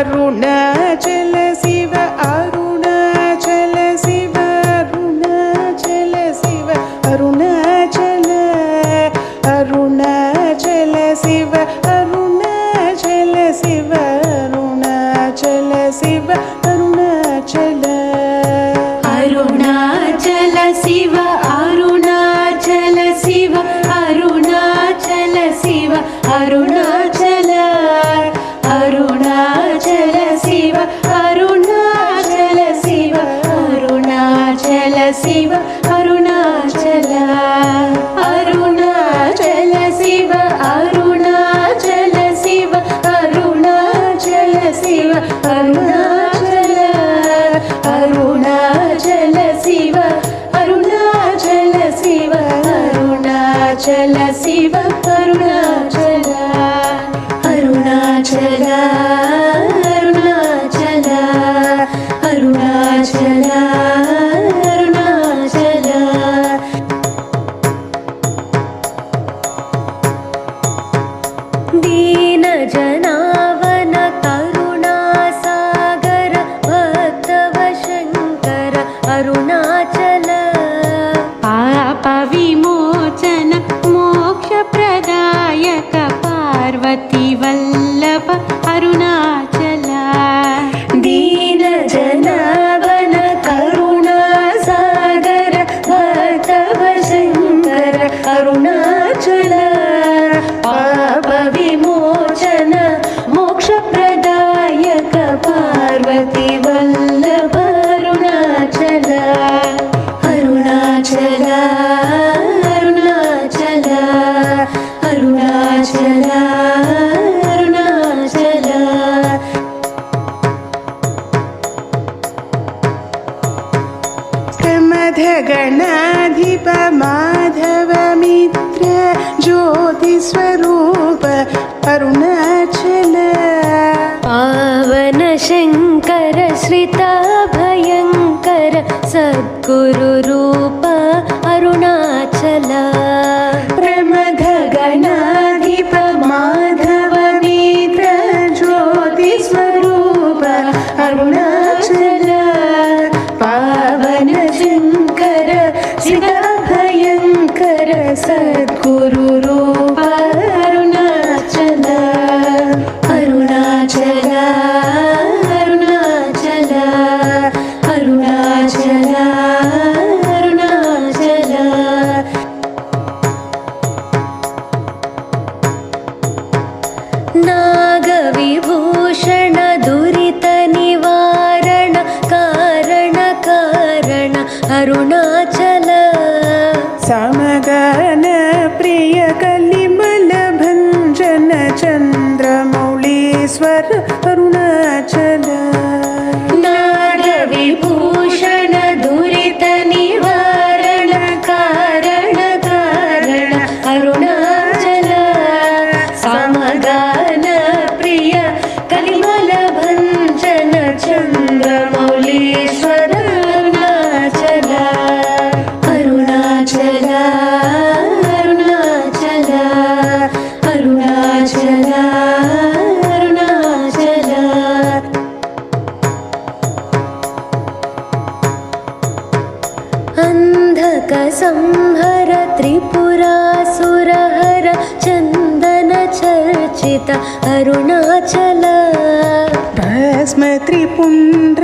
अरुणाचल शिव अरुणाचल शिव अरुणाचल शिव अरुणाचल अरुणाचल शिव अरुणाचल शिव अरुणाचल शिव अरुणाचल अरुणाचल शिव अरुणाचल शिव अरुणाचल शिव अरुणाचल अरुणाचल शिव अरुणाचल शिव अरुणाचल शिव अरुणाचल अरुणाचल शिव अरुणाचल शिव अरुणाचल शिव अरुणाचल अरुणाचल शिव अरुणाचल शिव अरुणाचल शिव अरुणाचल अरुणाचल अरुणाचल अरुणाचल अरुणाचल दीन जनावन करुणासागर भक्तव शंकर अरुणाचल पाप विमोचन मोक्ष प्रदायक पार्वती वल्लभ अरुणाचल दीन जनावन करुणासागर भक्तव शंकर अरुणाचल पाप विमोचन मोक्ष प्रदायक पार्वती वल्लभ अरुणाचल अरुणाचल अरुणाचल अरुणाचल अरुणाचल प्रमथ गणाधिप माधव मित्र ज्योति स्वरूप अरुणाचल पावन शंकर श्रिता भयंकर सद्गुरु रूप अरुणाचल प्रमथ गणाधिप माधव मित्र ज्योति स्वरूप अरुणाचल पावन शंकर शिवा भयंकर सद्गुरु रूप अरुणाचल अरुणाचल अरुणाचल अरुणाचल अरुणाचल नागविभूषण दुरित निवारण कारण कारण अरुणाचल समगान प्रिय कलिमल भंजन चंद्रमौळीश्वर अरुणाचल नागविभूषण दुरित निवारण कारण कारण अरुणाचल समगान प्रिय कलिमल भंजन चंद्रमौळीश्वर अरुणाचल अरुणाचल अरुणाचल अरुणाचल अरुणाचल अंधक संहर त्रिपुरासुरहर चंदन चर्चित अरुणाचल भस्म त्रिपुंड्र